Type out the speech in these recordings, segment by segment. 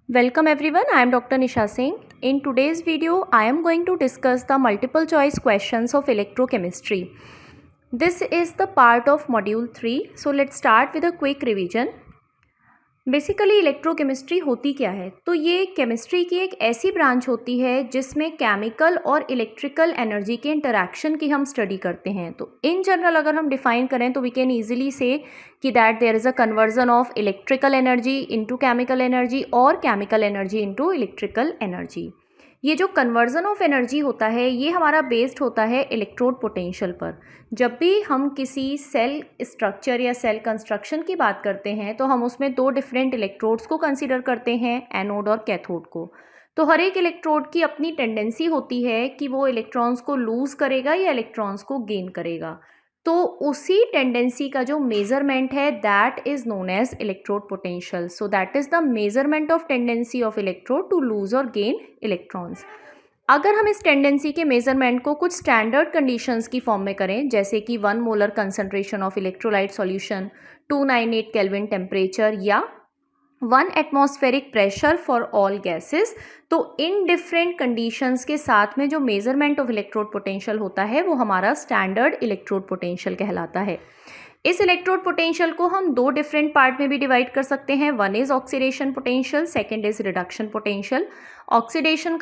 Welcome everyone, I am Dr. Nisha Singh. In today's video, I am going to discuss the multiple choice questions of electrochemistry. This is the part of module 3. So let's start with a quick revision. Basically electrochemistry होती क्या है? तो ये chemistry की एक ऐसी branch होती है जिसमें केमिकल और इलेक्ट्रिकल एनर्जी के इंटरैक्शन की हम स्टडी करते हैं. तो इन जनरल अगर हम डिफाइन करें तो वी कैन ईजिली से कि that there is a conversion of electrical energy into chemical energy और chemical energy into electrical energy. ये जो कन्वर्जन ऑफ एनर्जी होता है ये हमारा बेस्ड होता है इलेक्ट्रोड पोटेंशियल पर. जब भी हम किसी सेल स्ट्रक्चर या सेल कंस्ट्रक्शन की बात करते हैं तो हम उसमें दो डिफरेंट इलेक्ट्रोड्स को कंसीडर करते हैं, एनोड और कैथोड को. तो हर एक इलेक्ट्रोड की अपनी टेंडेंसी होती है कि वो इलेक्ट्रॉन्स को लूज़ करेगा या इलेक्ट्रॉन्स को गेन करेगा. तो उसी टेंडेंसी का जो मेजरमेंट है that is known as electrode potential. So that is the measurement of tendency of electrode to lose और गेन इलेक्ट्रॉन्स. अगर हम इस टेंडेंसी के मेजरमेंट को कुछ स्टैंडर्ड कंडीशंस की फॉर्म में करें, जैसे कि 1 molar concentration of electrolyte solution, 298 kelvin temperature या 1 atmospheric pressure for all gases, तो इन डिफरेंट कंडीशंस के साथ में जो मेजरमेंट ऑफ इलेक्ट्रोड पोटेंशियल होता है वो हमारा स्टैंडर्ड इलेक्ट्रोड पोटेंशियल कहलाता है. इस इलेक्ट्रोड पोटेंशियल को हम दो डिफरेंट पार्ट में भी डिवाइड कर सकते हैं. One is oxidation potential, second is reduction potential. Oxidation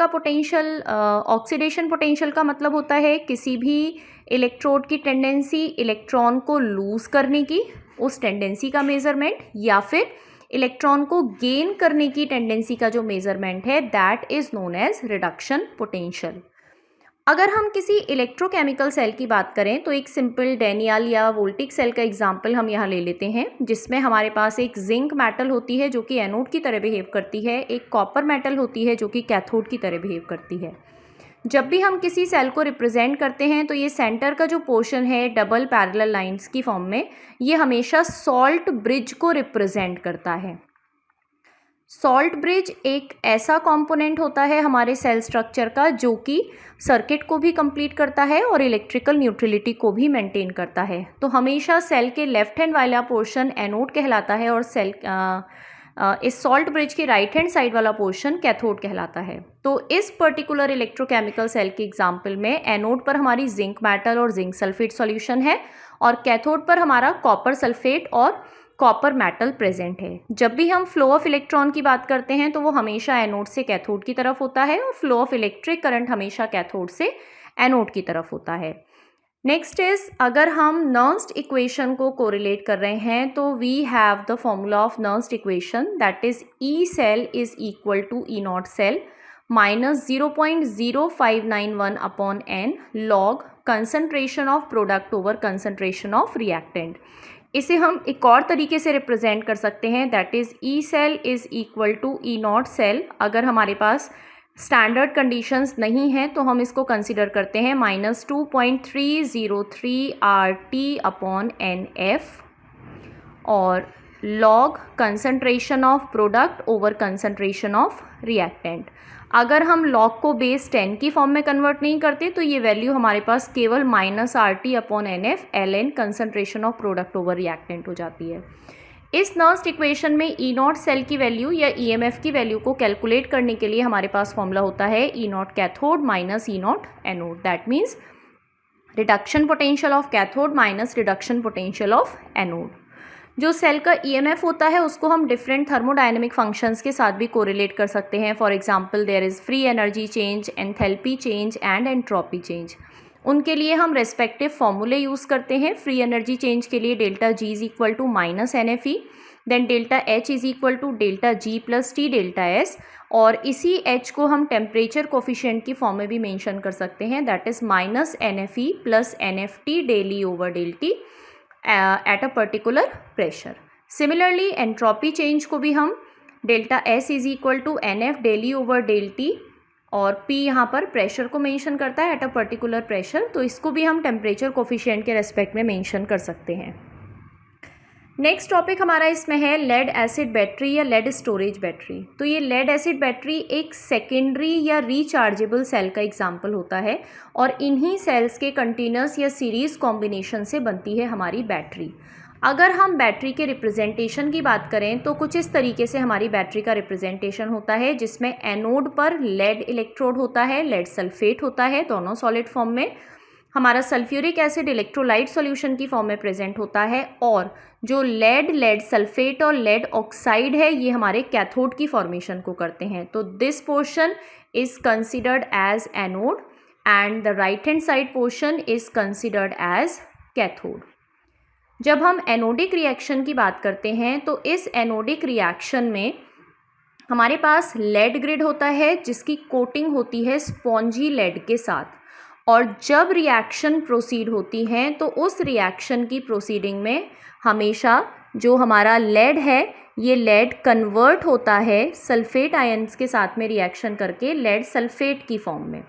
potential का मतलब होता है किसी भी इलेक्ट्रोड की टेंडेंसी इलेक्ट्रॉन को लूज करने की, उस टेंडेंसी का मेजरमेंट, या फिर इलेक्ट्रॉन को गेन करने की टेंडेंसी का जो मेजरमेंट है that is known as reduction potential. अगर हम किसी इलेक्ट्रोकेमिकल सेल की बात करें तो एक सिंपल डेनियल या वोल्टिक सेल का एग्जांपल हम यहाँ ले लेते हैं, जिसमें हमारे पास एक जिंक मेटल होती है जो कि एनोड की तरह बिहेव करती है, एक कॉपर मेटल होती है जो कि कैथोड की तरह बिहेव करती है. जब भी हम किसी सेल को रिप्रेजेंट करते हैं तो ये सेंटर का जो पोर्शन है डबल पैरेलल लाइंस की फॉर्म में, ये हमेशा सॉल्ट ब्रिज को रिप्रेजेंट करता है. सॉल्ट ब्रिज एक ऐसा कंपोनेंट होता है हमारे सेल स्ट्रक्चर का जो कि सर्किट को भी कंप्लीट करता है और इलेक्ट्रिकल न्यूट्रलिटी को भी मेंटेन करता है. तो हमेशा सेल के लेफ्ट हैंड वाला पोर्शन एनोड कहलाता है और इस सॉल्ट ब्रिज के राइट हैंड साइड वाला पोर्शन कैथोड कहलाता है. तो इस पर्टिकुलर इलेक्ट्रोकेमिकल सेल के एग्जांपल में एनोड पर हमारी जिंक मेटल और जिंक सल्फेट सॉल्यूशन है और कैथोड पर हमारा कॉपर सल्फेट और कॉपर मेटल प्रेजेंट है. जब भी हम फ्लो ऑफ इलेक्ट्रॉन की बात करते हैं तो वो हमेशा एनोड से कैथोड की तरफ होता है और फ्लो ऑफ इलेक्ट्रिक करंट हमेशा कैथोड से एनोड की तरफ होता है. नेक्स्ट इज, अगर हम नर्न्स्ट इक्वेशन को कोरिलेट कर रहे हैं तो we have the formula of Nernst equation that is E cell is equal to E naught cell minus 0.0591 upon n log concentration of product over concentration of reactant. इसे हम एक और तरीके से रिप्रेजेंट कर सकते हैं that is E cell is equal to E naught cell. अगर हमारे पास स्टैंडर्ड कंडीशंस नहीं हैं तो हम इसको कंसिडर करते हैं -2.303 RT अपॉन NF और log concentration of product over concentration of reactant. अगर हम लॉग को बेस 10 की फॉर्म में कन्वर्ट नहीं करते तो ये वैल्यू हमारे पास केवल -RT upon NF ln concentration of product over reactant हो जाती है. इस नर्न्स्ट इक्वेशन में ई नॉट सेल की वैल्यू या EMF की वैल्यू को कैलकुलेट करने के लिए हमारे पास फॉर्मूला होता है E naught cathode minus E naught anode. That means reduction potential of cathode minus reduction potential of anode. जो सेल का EMF होता है उसको हम डिफरेंट थर्मोडायनेमिक फंक्शंस के साथ भी कोरिलेट कर सकते हैं. For example there is free energy change, enthalpy change and entropy change. उनके लिए हम रेस्पेक्टिव फॉर्मूले यूज़ करते हैं. फ्री एनर्जी चेंज के लिए delta G is equal to -NFE, then delta H is equal to delta G plus T delta S, और इसी H को हम टेम्परेचर कोफिशिएंट की फॉर्म में भी मेंशन कर सकते हैं that is -NFE plus NFT del E over del T at a particular pressure. Similarly entropy change को भी हम delta S is equal to NF del E over del T और P यहाँ पर प्रेशर को मेंशन करता है एट अ पर्टिकुलर प्रेशर, तो इसको भी हम टेम्परेचर कोफिशिएंट के रेस्पेक्ट में मेंशन कर सकते हैं. नेक्स्ट टॉपिक हमारा इसमें है लेड एसिड बैटरी या लेड स्टोरेज बैटरी. तो ये लेड एसिड बैटरी एक सेकेंडरी या रिचार्जेबल सेल का एग्जाम्पल होता है और इन्हीं सेल्स के कंटिन्यूस या सीरीज कॉम्बिनेशन से बनती है हमारी बैटरी. अगर हम बैटरी के रिप्रेजेंटेशन की बात करें तो कुछ इस तरीके से हमारी बैटरी का रिप्रेजेंटेशन होता है, जिसमें एनोड पर लेड इलेक्ट्रोड होता है, लेड सल्फेट होता है, दोनों सॉलिड फॉर्म में। हमारा सल्फ्यूरिक एसिड इलेक्ट्रोलाइट सॉल्यूशन की फॉर्म में प्रेजेंट होता है, और जो लेड सल्फेट और लेड ऑक्साइड है ये हमारे कैथोड की फॉर्मेशन को करते हैं। तो this portion is considered as anode and the right hand side portion is considered as cathode. जब हम एनोडिक रिएक्शन की बात करते हैं तो इस एनोडिक रिएक्शन में हमारे पास लेड ग्रिड होता है जिसकी कोटिंग होती है स्पॉन्जी लेड के साथ, और जब रिएक्शन प्रोसीड होती है तो उस रिएक्शन की प्रोसीडिंग में हमेशा जो हमारा लेड है ये लेड कन्वर्ट होता है सल्फेट आयन्स के साथ में रिएक्शन करके लेड सल्फेट की फॉर्म में।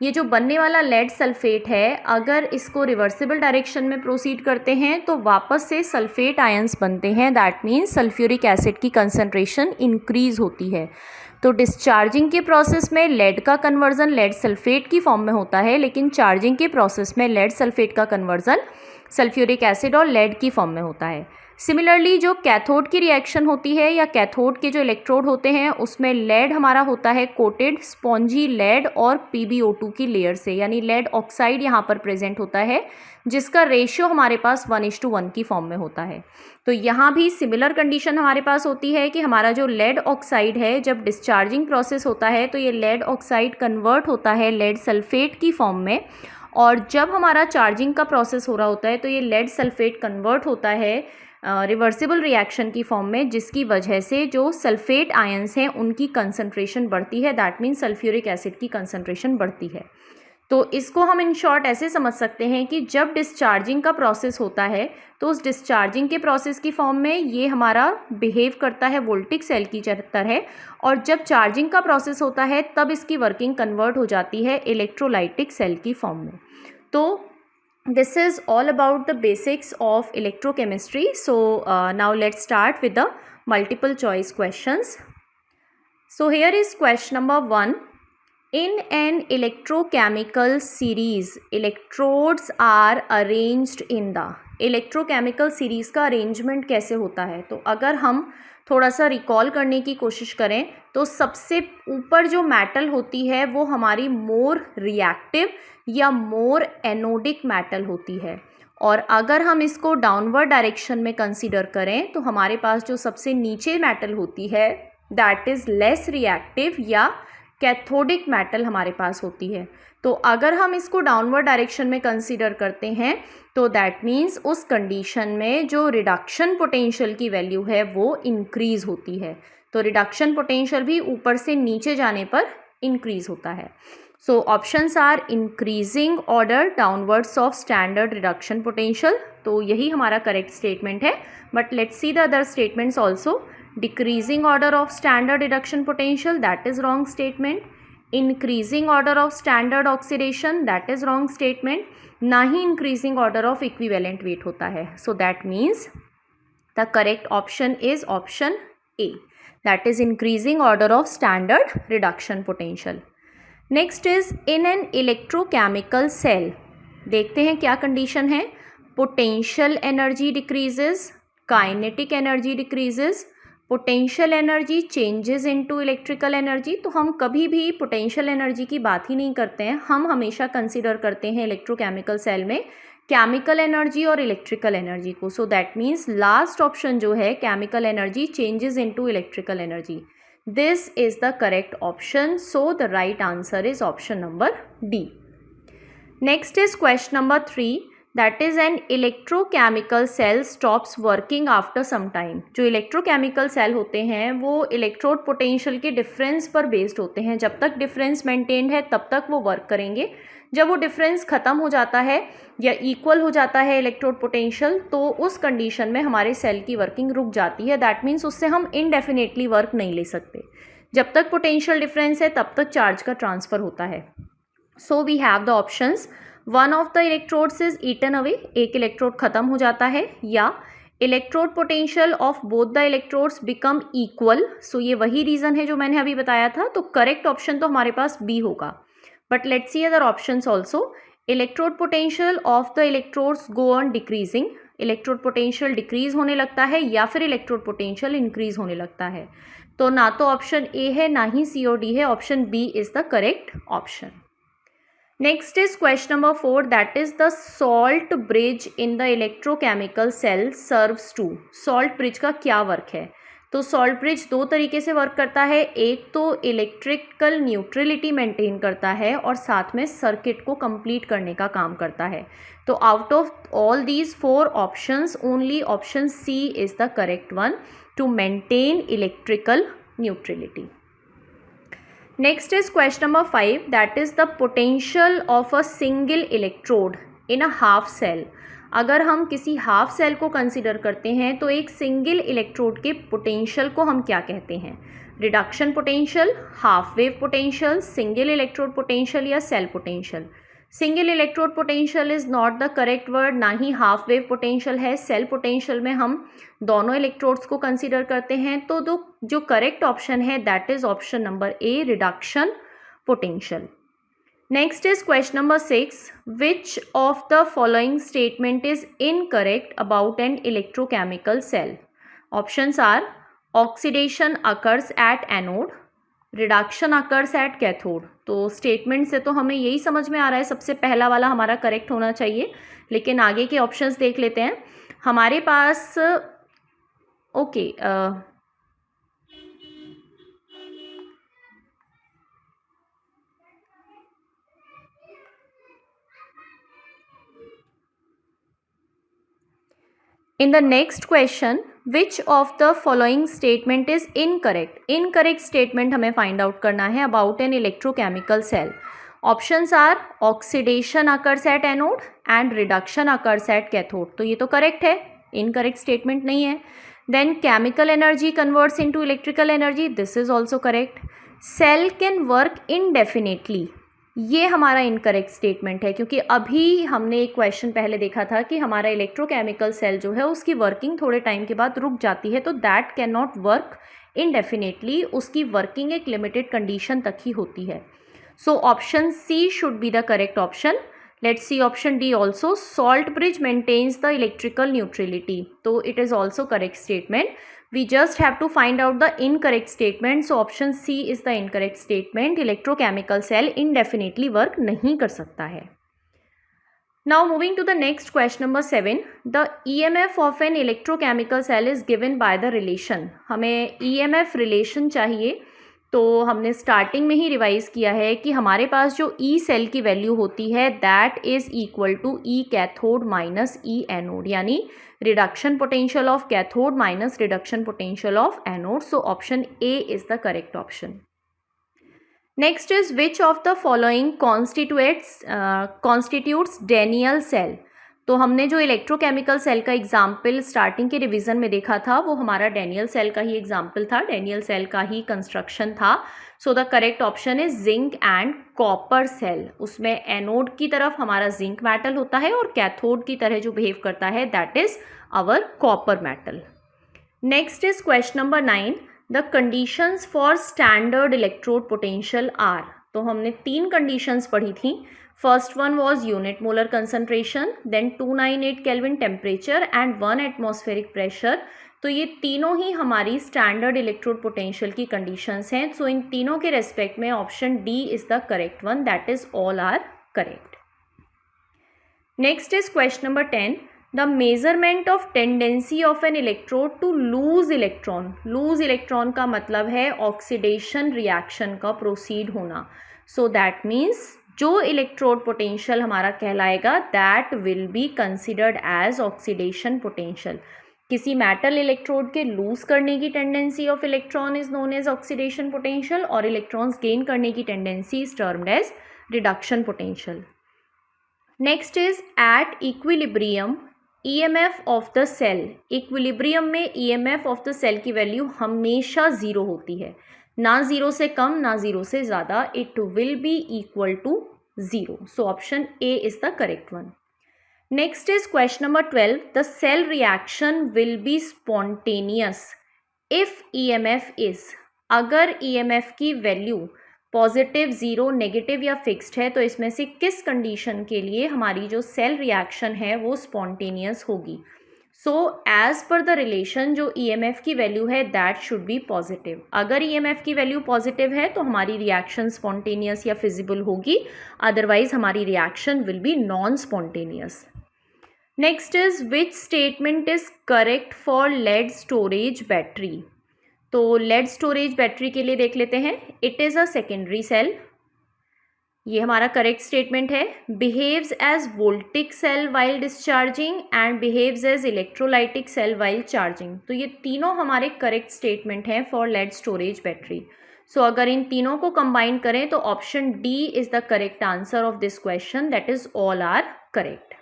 ये जो बनने वाला लेड सल्फेट है, अगर इसको रिवर्सिबल डायरेक्शन में प्रोसीड करते हैं तो वापस से सल्फेट आयन्स बनते हैं, दैट मीन्स सल्फ्यूरिक एसिड की कंसंट्रेशन इंक्रीज होती है। तो डिस्चार्जिंग के प्रोसेस में लेड का कन्वर्जन लेड सल्फेट की फॉर्म में होता है, लेकिन चार्जिंग के प्रोसेस में लेड सल्फेट का कन्वर्जन सल्फ्यूरिक एसिड और लेड की फॉर्म में होता है। सिमिलरली जो कैथोड की रिएक्शन होती है या कैथोड के जो इलेक्ट्रोड होते हैं उसमें लेड हमारा होता है कोटेड स्पॉन्जी लेड और PbO2 की लेयर से, यानी लेड ऑक्साइड यहाँ पर प्रेजेंट होता है जिसका रेशियो हमारे पास 1:1 की फॉर्म में होता है। तो यहाँ भी सिमिलर कंडीशन हमारे पास होती है कि हमारा जो लेड ऑक्साइड है जब डिस्चार्जिंग प्रोसेस होता है तो ये लेड ऑक्साइड कन्वर्ट होता है लेड सल्फेट की फॉर्म में, और जब हमारा चार्जिंग का प्रोसेस हो रहा होता है तो ये लेड सल्फेट कन्वर्ट होता है रिवर्सिबल रिएक्शन की फॉर्म में, जिसकी वजह से जो सल्फेट आयंस हैं उनकी कंसंट्रेशन बढ़ती है, दैट मीन्स सल्फ्यूरिक एसिड की कंसंट्रेशन बढ़ती है। तो इसको हम इन शॉर्ट ऐसे समझ सकते हैं कि जब डिस्चार्जिंग का प्रोसेस होता है तो उस डिस्चार्जिंग के प्रोसेस की फॉर्म में ये हमारा बिहेव करता है वोल्टिक सेल की तरह, और जब चार्जिंग का प्रोसेस होता है तब इसकी वर्किंग कन्वर्ट हो जाती है इलेक्ट्रोलाइटिक सेल की फॉर्म में। तो this is all about the basics of electrochemistry. So now let's start with the multiple choice questions. So here is question number 1. In an electrochemical series, electrodes are arranged in the electrochemical series का arrangement कैसे होता है? तो अगर हम थोड़ा सा recall करने की कोशिश करें तो सबसे ऊपर जो मेटल होती है वो हमारी मोर रिएक्टिव या मोर एनोडिक मेटल होती है, और अगर हम इसको डाउनवर्ड डायरेक्शन में कंसीडर करें तो हमारे पास जो सबसे नीचे मेटल होती है दैट इज़ लेस रिएक्टिव या कैथोडिक मेटल हमारे पास होती है। तो अगर हम इसको डाउनवर्ड डायरेक्शन में कंसीडर करते हैं तो दैट मीन्स उस कंडीशन में जो रिडक्शन पोटेंशियल की वैल्यू है वो इंक्रीज़ होती है। तो रिडक्शन पोटेंशियल भी ऊपर से नीचे जाने पर इंक्रीज़ होता है। So options are increasing order downwards of standard reduction potential, तो यही हमारा करेक्ट स्टेटमेंट है। But let's see the other statements also. Decreasing order of standard reduction potential, that is wrong statement. Increasing order of standard oxidation, that is wrong statement. ना ही increasing order of equivalent weight होता है। So that means the correct option is option A, that is increasing order of standard reduction potential. Next is in an electrochemical cell, देखते हैं क्या condition है। Potential energy decreases, kinetic energy decreases, potential energy changes into electrical energy. तो हम कभी भी potential energy की बात ही नहीं करते हैं, हम हमेशा कंसीडर करते हैं इलेक्ट्रोकेमिकल सेल में केमिकल एनर्जी और इलेक्ट्रिकल एनर्जी को। सो दैट मीन्स लास्ट ऑप्शन जो है chemical energy changes into electrical energy, this is the correct option. So the right answer is option number D. Next is question number 3, that is an electrochemical cell stops working after some time. जो electrochemical cell होते हैं वो electrode potential के difference पर based होते हैं। जब तक डिफरेंस मेंटेन्ड है तब तक वो वर्क करेंगे। जब वो डिफरेंस ख़त्म हो जाता है या इक्वल हो जाता है इलेक्ट्रोड पोटेंशियल तो उस कंडीशन में हमारे सेल की वर्किंग रुक जाती है। दैट मीन्स उससे हम इनडेफिनेटली वर्क नहीं ले सकते। जब तक पोटेंशियल डिफरेंस है तब तक चार्ज का ट्रांसफ़र होता है। So we have the options, one of the electrodes is eaten away, एक इलेक्ट्रोड ख़त्म हो जाता है, या electrode potential of both the electrodes become equal. So ये वही रीज़न है जो मैंने अभी बताया था। तो करेक्ट ऑप्शन तो हमारे पास बी होगा। But let's see other options also. Electrode potential of the electrodes go on decreasing, electrode potential decrease होने लगता है या फिर इलेक्ट्रोड पोटेंशियल इंक्रीज होने लगता है। तो ना तो ऑप्शन ए है ना ही सी और डी है, option B is the correct option. Next is question number 4, that is the salt bridge in the electrochemical cell serves to. सॉल्ट ब्रिज का क्या वर्क है? तो सॉल्ट ब्रिज दो तरीके से वर्क करता है, एक तो इलेक्ट्रिकल न्यूट्रलिटी मेंटेन करता है और साथ में सर्किट को कंप्लीट करने का काम करता है। तो out of all these 4 options only option C is the correct one to maintain electrical neutrality. Next is question number 5, that is the potential of a single electrode in a half cell। अगर हम किसी half cell को consider करते हैं तो एक single electrode के potential को हम क्या कहते हैं? Reduction potential, half wave potential, single electrode potential या cell potential. Single electrode potential is not the correct word, ना ही हाफ वेव पोटेंशियल है। सेल पोटेंशियल में हम दोनों इलेक्ट्रोड्स को कंसीडर करते हैं। तो जो करेक्ट ऑप्शन है that is option number A, reduction potential. Next is question number 6, which of the following statement is incorrect about an electrochemical cell? Options are oxidation occurs at anode, reduction occurs at cathode. तो statement से तो हमें यही समझ में आ रहा है सबसे पहला वाला हमारा करेक्ट होना चाहिए, लेकिन आगे के ऑप्शंस देख लेते हैं। हमारे पास okay in the next question, which of the following statement is incorrect? Incorrect statement हमें find out करना है about an electrochemical cell. Options are oxidation occurs at anode and reduction occurs at cathode. तो ये तो correct है, incorrect statement नहीं है. Then chemical energy converts into electrical energy. This is also correct. Cell can work indefinitely. ये हमारा incorrect statement है, क्योंकि अभी हमने एक क्वेश्चन पहले देखा था कि हमारा इलेक्ट्रोकेमिकल सेल जो है उसकी वर्किंग थोड़े टाइम के बाद रुक जाती है, तो that can not work indefinitely, उसकी वर्किंग एक लिमिटेड कंडीशन तक ही होती है। So option C should be the correct option. Let's see option D also, salt bridge maintains the electrical neutrality. तो it is also correct statement. We just have to find out the incorrect statement. So option C is the incorrect statement. Electrochemical cell indefinitely work नहीं कर सकता है। Now moving to the next question number 7. The EMF of an electrochemical cell is given by the relation. हमें EMF relation चाहिए, तो हमने starting में ही revise किया है कि हमारे पास जो ई सेल की वैल्यू होती है that is equal to E cathode minus E anode, यानी reduction potential of cathode minus reduction potential of anode. So option A is the correct option. Next is which of the following constitutes Daniell cell. तो हमने जो electrochemical cell का example starting के revision में देखा था वो हमारा डेनियल सेल का ही एग्जाम्पल था, डेनियल सेल का ही कंस्ट्रक्शन था। So the correct option is zinc and copper cell. उसमें एनोड की तरफ हमारा जिंक मेटल होता है और कैथोड की तरह जो बिहेव करता है that is our copper metal. Next is question number 9, the conditions for standard electrode potential are. तो हमने 3 कंडीशंस पढ़ी थी। First one was unit molar concentration, then 298 Kelvin temperature and 1 atmospheric pressure। तो ये तीनों ही हमारी स्टैंडर्ड इलेक्ट्रोड पोटेंशियल की कंडीशंस हैं। सो इन तीनों के रेस्पेक्ट में option D is the correct one, that is all are correct. Next is question number 10, the measurement of tendency of an electrode to lose electron. Lose electron का मतलब है oxidation reaction का proceed होना। So that means जो electrode potential हमारा कहलाएगा that will be considered as oxidation potential. किसी metal electrode के लूज करने की tendency of electron is known as oxidation potential और इलेक्ट्रॉन्स गेन करने की tendency is termed as reduction potential. Next is at equilibrium EMF of the cell. Equilibrium में EMF of the cell की value हमेशा 0 होती है, ना 0 से कम ना 0 से ज़्यादा, it will be equal to 0। So option A is the correct one. Next is question number 12, the cell reaction will be spontaneous if EMF is. अगर ईएमएफ की वैल्यू पॉजिटिव, 0, नेगेटिव या फिक्स्ड है तो इसमें से किस कंडीशन के लिए हमारी जो सेल रिएक्शन है वो स्पॉन्टेनियस होगी? So as per the relation जो EMF की वैल्यू है दैट शुड बी पॉजिटिव। अगर EMF की वैल्यू पॉजिटिव है तो हमारी रिएक्शन स्पॉन्टेनियस या फिजिबल होगी, अदरवाइज हमारी reaction will be non spontaneous. Next is which statement is correct for lead storage battery. तो लेड स्टोरेज बैटरी के लिए देख लेते हैं। It is a secondary cell, ये हमारा करेक्ट स्टेटमेंट है। Behaves as voltaic cell while discharging and behaves as electrolytic cell while charging. तो ये तीनों हमारे करेक्ट स्टेटमेंट हैं for lead storage battery. So अगर इन तीनों को कंबाइन करें तो option D is the correct answer of this question, that is all are correct.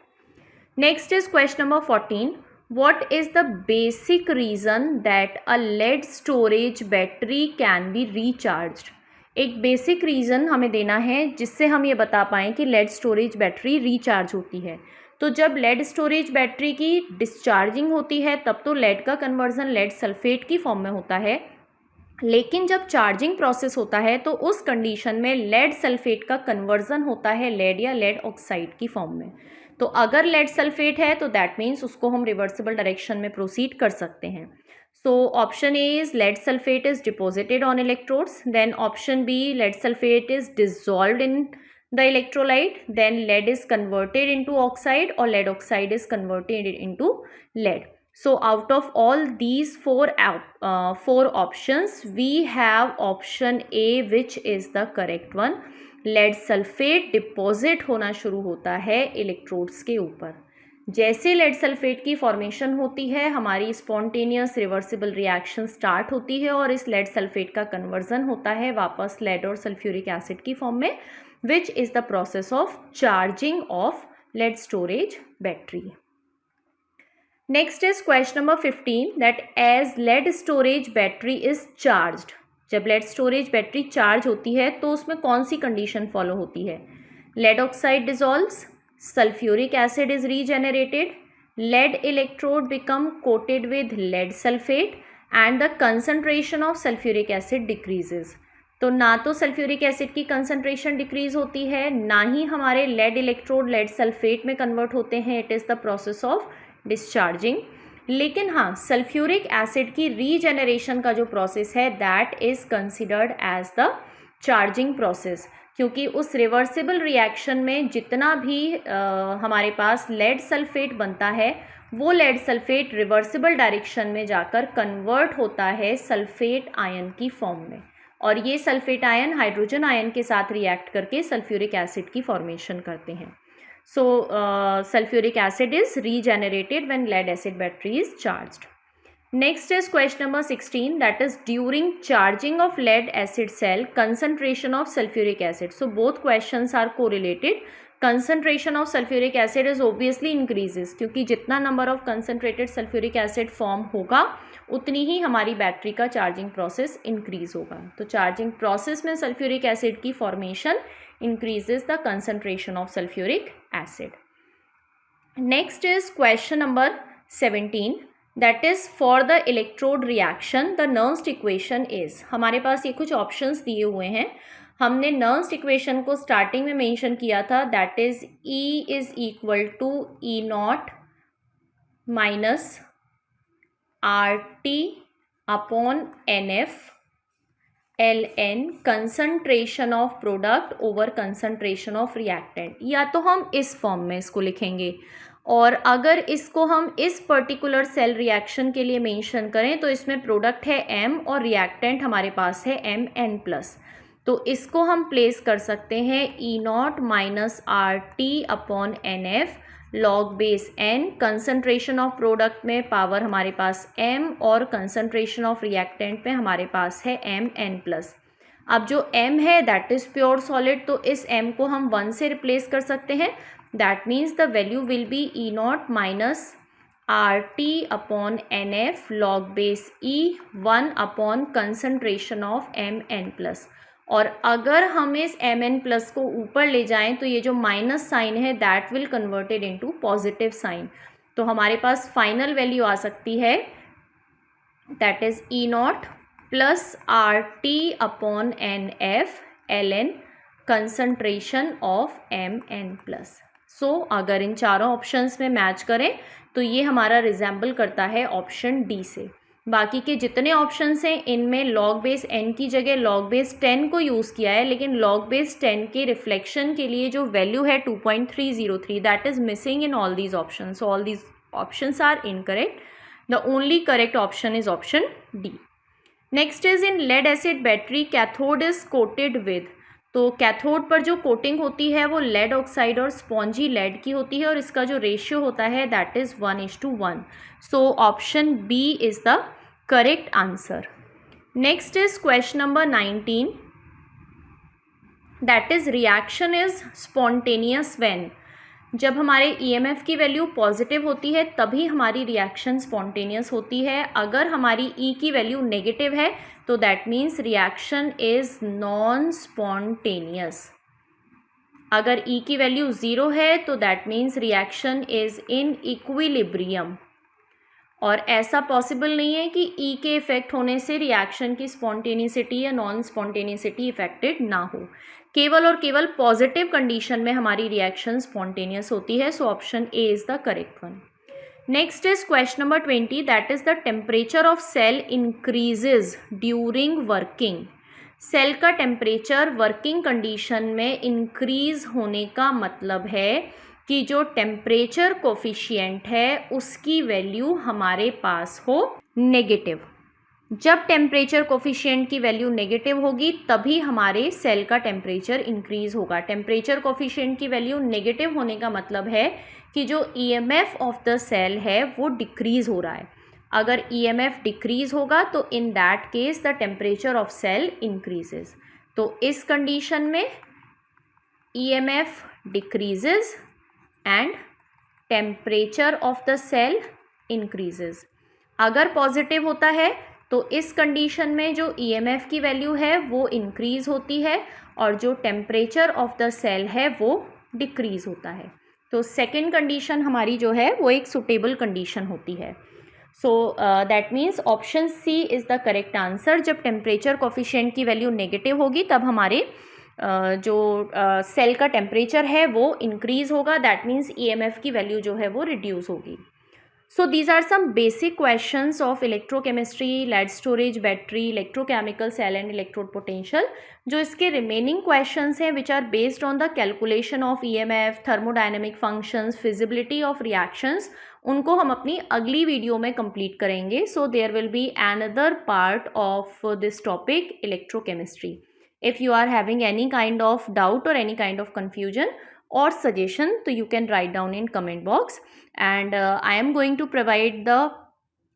Next is question number 14. What is the basic reason that a lead storage battery can be recharged? एक basic reason हमें देना है जिससे हम ये बता पाएँ कि लेड स्टोरेज बैटरी रिचार्ज होती है। तो जब लेड स्टोरेज बैटरी की डिस्चार्जिंग होती है तब तो लेड का कन्वर्जन लेड सल्फेट की फॉर्म में होता है, लेकिन जब चार्जिंग प्रोसेस होता है तो उस कंडीशन में लेड सल्फेट का कन्वर्जन होता है लेड या लेड ऑक्साइड की फॉर्म में। तो अगर लेड सल्फेट है तो दैट मीन्स उसको हम रिवर्सिबल डायरेक्शन में प्रोसीड कर सकते हैं। So option A is lead sulphate is deposited on electrodes, then option B lead sulphate is dissolved in the electrolyte, then lead is converted into oxide और lead oxide is converted into lead. So out of all these four options, we have option A which is the correct one. Lead sulphate deposit होना शुरू होता है electrodes के ऊपर। जैसे lead sulphate की formation होती है हमारी स्पॉन्टेनियस रिवर्सिबल रिएक्शन स्टार्ट होती है और इस लेड सल्फेट का कन्वर्जन होता है वापस लेड और सल्फ्यूरिक एसिड की फॉर्म में, which is the process of charging of lead storage battery. Next is question number 15 that as lead storage battery is charged. जब लेड स्टोरेज बैटरी चार्ज होती है तो उसमें कौन सी कंडीशन फॉलो होती है? Lead oxide dissolves, sulphuric acid is regenerated, lead electrode become coated with lead sulphate and the concentration of sulphuric acid decreases. तो ना तो सल्फ्यूरिक एसिड की कंसंट्रेशन डिक्रीज होती है, ना ही हमारे लेड इलेक्ट्रोड लेड सल्फेट में कन्वर्ट होते हैं. It is the process of discharging. लेकिन हाँ, सल्फ्यूरिक एसिड की रीजेनरेशन का जो प्रोसेस है that is considered as the charging process, क्योंकि उस रिवर्सिबल रिएक्शन में जितना भी हमारे पास लेड सल्फेट बनता है वो लेड सल्फेट रिवर्सिबल डायरेक्शन में जाकर कन्वर्ट होता है सल्फेट आयन की फॉर्म में, और ये सल्फेट आयन हाइड्रोजन आयन के साथ रिएक्ट करके सल्फ्यूरिक एसिड की फॉर्मेशन करते हैं. So sulfuric acid is regenerated when lead acid battery is charged. Next is question number 16, that is during charging of lead acid cell concentration of sulfuric acid. So both questions are correlated. Concentration of sulfuric acid is obviously increases, क्योंकि जितना number of concentrated sulfuric acid form होगा उतनी ही हमारी battery का charging process increase होगा. तो charging process में sulphuric acid की formation increases the concentration of sulfuric acid. Next is question number 17, that is for the electrode reaction the Nernst equation is. हमारे पास ये कुछ options दिए हुए हैं. हमने Nernst equation को starting में mention किया था, that is E is equal to E naught minus RT upon NF ln concentration of product over concentration of reactant. या तो हम इस फॉर्म में इसको लिखेंगे, और अगर इसको हम इस पर्टिकुलर सेल रिएक्शन के लिए मेंशन करें तो इसमें प्रोडक्ट है m और रिएक्टेंट हमारे पास है Mn+. तो इसको हम प्लेस कर सकते हैं E not minus RT upon NF log base n. Concentration of product में पावर हमारे पास m और कंसंट्रेशन ऑफ रिएक्टेंट में हमारे पास है Mn+. अब जो m है दैट इज़ प्योर सॉलिड, तो इस m को हम 1 से रिप्लेस कर सकते हैं. That means the value will be E not minus RT upon NF log base E 1 upon concentration of Mn+. और अगर हम इस Mn+ को ऊपर ले जाएं तो ये जो माइनस साइन है that will converted into positive sign. तो हमारे पास फाइनल वैल्यू आ सकती है that is E naught plus RT upon NF ln concentration of Mn+. So अगर इन चारों ऑप्शंस में मैच करें तो ये हमारा रिजेंबल करता है ऑप्शन डी से। बाकी के जितने ऑप्शंस हैं इनमें लॉग बेस n की जगह लॉग बेस 10 को यूज़ किया है, लेकिन लॉग बेस 10 के रिफ्लेक्शन के लिए जो वैल्यू है 2.303 that is missing in all these option, so all these options are incorrect. The only correct option is option D. Next is in lead acid battery cathode is coated with, तो cathode पर जो coating होती है वो lead oxide और spongy lead की होती है और इसका जो रेशियो होता है that is 1:1। So option B is the correct answer. Next is question number 19, that is reaction is spontaneous when, जब हमारे ईएमएफ की वैल्यू पॉजिटिव होती है तभी हमारी रिएक्शन स्पॉन्टेनियस होती है। अगर हमारी ई की वैल्यू नेगेटिव है तो that means reaction is non spontaneous. अगर ई की वैल्यू 0 है तो that means reaction is in equilibrium, और ऐसा पॉसिबल नहीं है कि ई के इफेक्ट होने से रिएक्शन की स्पॉन्टेनियसिटी या नॉन स्पॉन्टेनियसिटी इफेक्टेड ना हो। केवल और केवल पॉजिटिव कंडीशन में हमारी रिएक्शन स्पॉन्टेनियस होती है। So option A is the correct one. Next is question number 20, that is the temperature of cell increases during working. Cell का टेम्परेचर वर्किंग कंडीशन में इंक्रीज होने का मतलब है कि जो टेम्परेचर कोफिशिएंट है उसकी वैल्यू हमारे पास हो नेगेटिव। जब टेम्परेचर कोफिशिएंट की वैल्यू नेगेटिव होगी तभी हमारे सेल का टेम्परेचर इंक्रीज होगा। टेम्परेचर कोफिशिएंट की वैल्यू नेगेटिव होने का मतलब है कि जो ईएमएफ ऑफ द सेल है वो डिक्रीज हो रहा है। अगर ईएमएफ डिक्रीज होगा तो in that case the temperature of cell increases. तो इस कंडीशन में EMF decreases and temperature of the cell increases. अगर पॉजिटिव होता है तो इस कंडीशन में जो ईएमएफ की वैल्यू है वो इंक्रीज होती है और जो टेम्परेचर ऑफ द सेल है वो डिक्रीज होता है। तो सेकेंड कंडीशन हमारी जो है वो एक सुटेबल कंडीशन होती है। So that means option C is the correct answer. जब टेम्परेचर कोफिशिएंट की वैल्यू नेगेटिव होगी तब हमारे जो सेल का टेम्परेचर है वो इंक्रीज होगा, दैट मीन्स ईएमएफ की वैल्यू जो है वो रिड्यूस होगी। So these are some basic questions of electrochemistry, lead storage battery, electrochemical cell and electrode potential। जो इसके remaining questions हैं which are based on the calculation of EMF, thermodynamic functions, feasibility of reactions, उनको हम अपनी अगली video में complete करेंगे। So there will be another part of this topic electrochemistry। If you are having any kind of doubt or any kind of confusion or suggestion, so you can write down in comment box, and I am going to provide the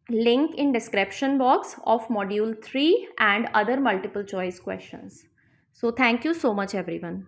link in description box of module 3 and other multiple choice questions. So thank you so much everyone.